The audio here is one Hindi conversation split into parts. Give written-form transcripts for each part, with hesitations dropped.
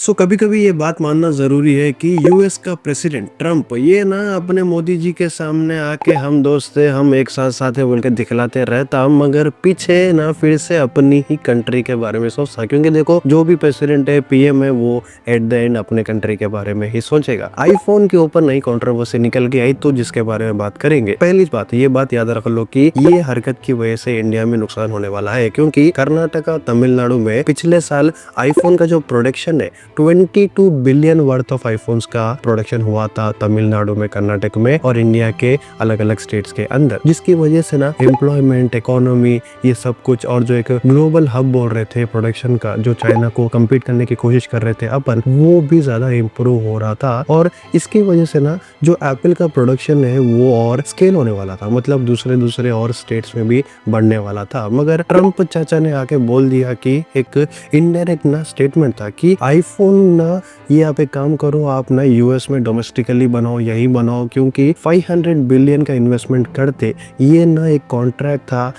सो कभी कभी ये बात मानना जरूरी है कि यूएस का प्रेसिडेंट ट्रम्प ये ना अपने मोदी जी के सामने आके हम दोस्त थे, हम एक साथ साथ है बोल के दिखलाते रहता, मगर पीछे ना फिर से अपनी ही कंट्री के बारे में सोचता। क्योंकि देखो, जो भी प्रेसिडेंट है, पीएम है, वो एट द एंड अपने कंट्री के बारे में ही सोचेगा। आईफोन के ऊपर नई कंट्रोवर्सी निकल के आई, तो जिसके बारे में बात करेंगे। पहली बात ये बात याद रख लो कि ये हरकत की वजह से इंडिया में नुकसान होने वाला है, क्योंकि कर्नाटक और तमिलनाडु में पिछले साल आईफोन का जो प्रोडक्शन है 22 बिलियन वर्थ ऑफ आईफोन्स का प्रोडक्शन हुआ था तमिलनाडु में, कर्नाटक में और इंडिया के अलग अलग स्टेट्स के अंदर, जिसकी वजह से ना एम्प्लॉयमेंट, इकोनॉमी, ये सब कुछ, और जो एक ग्लोबल हब बोल रहे थे प्रोडक्शन का, जो चाइना को कम्पीट करने की कोशिश कर रहे थे अपन, वो भी ज्यादा इम्प्रूव हो रहा था। और इसकी वजह से ना जो एप्पल का प्रोडक्शन है वो और स्केल होने वाला था, मतलब दूसरे और स्टेट्स में भी बढ़ने वाला था। मगर ट्रम्प चाचा ने आके बोल दिया कि एक इनडायरेक्ट ना स्टेटमेंट था कि आईफोन ना, ये आप एक काम करो, आप ना यूएस में डोमेस्टिकली बनाओ, यही बनाओ, क्योंकि 500 बिलियन का इन्वेस्टमेंट करते, ये ना एक कॉन्ट्रैक्ट था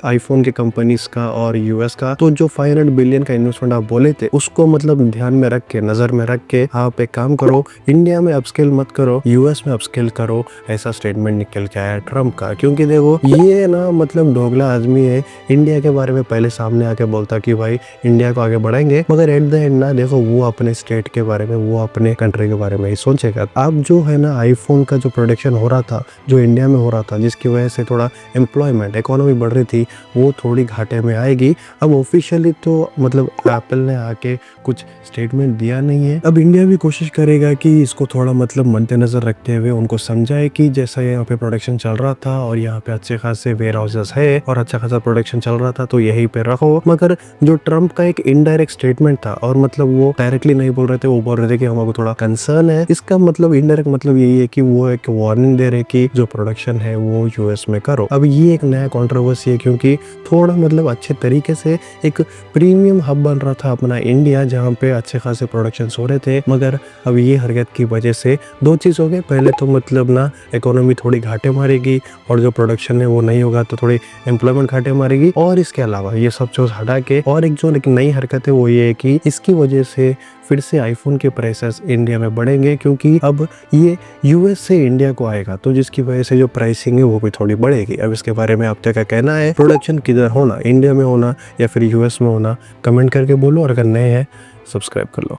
आईफोन के कंपनीज का और यूएस का। तो जो 500 बिलियन का इन्वेस्टमेंट आप बोले थे, उसको मतलब ध्यान में रख के, नजर में रख के आप एक काम करो, इंडिया में अपस्केल मत करो, यूएस में अपस्केल करो। ऐसा स्टेटमेंट निकल के आया ट्रम्प का। क्योंकि देखो, ये ना मतलब दोगला आदमी है, इंडिया के बारे में पहले सामने आके बोलता कि भाई इंडिया को आगे बढ़ाएंगे, मगर एट द एंड ना देखो, वो अपने स्टेट के बारे में, वो अपने कंट्री के बारे में ही सोचेगा। अब जो है ना आईफोन का जो प्रोडक्शन हो रहा था, जो इंडिया में हो रहा था, जिसकी वजह से थोड़ा एम्प्लॉयमेंट, इकोनॉमी बढ़ रही थी, वो थोड़ी घाटे में आएगी। अब ऑफिशियली तो मतलब एप्पल ने आके कुछ स्टेटमेंट दिया नहीं है। अब इंडिया भी कोशिश करेगा कि इसको थोड़ा मतलब मद्देनजर रखते हुए उनको समझाए कि जैसा यहाँ पे प्रोडक्शन चल रहा था और यहाँ पे अच्छे खासे वेयर हाउसेस है और अच्छा खासा प्रोडक्शन चल रहा था, तो यहीं पे रखो। मगर जो ट्रम्प का एक इनडायरेक्ट स्टेटमेंट था, और मतलब वो डायरेक्टली नहीं बोल रहे थे, वो बोल रहे थे कि हमको थोड़ा कंसर्न है, इसका मतलब इनडायरेक्ट मतलब यही है कि वो एक वार्निंग दे रहे कि जो प्रोडक्शन है वो यूएस में करो। अब ये एक नया कंट्रोवर्सी है, क्योंकि थोड़ा मतलब अच्छे तरीके से एक प्रीमियम हब बन रहा था अपना इंडिया, जहाँ पे अच्छे खासे प्रोडक्शन हो रहे थे। मगर अब ये हरकत की वजह से दो चीज हो गए। पहले तो मतलब ना इकोनॉमी थोड़ी घाटे मारेगी, और जो प्रोडक्शन है वो नहीं होगा तो थोड़ी एम्प्लॉयमेंट घाटे मारेगी। और इसके अलावा ये सब चीज हटा के और एक जो एक नई हरकत है वो ये है कि इसकी वजह से फिर से आईफोन के प्राइसेस इंडिया में बढ़ेंगे, क्योंकि अब ये यूएस से इंडिया को आएगा, तो जिसकी वजह से जो प्राइसिंग है वो भी थोड़ी बढ़ेगी। अब इसके बारे में आप क्या कहना है? प्रोडक्शन किधर होना, इंडिया में होना या फिर यूएस में होना? कमेंट करके बोलो, और अगर नए हैं सब्सक्राइब कर लो।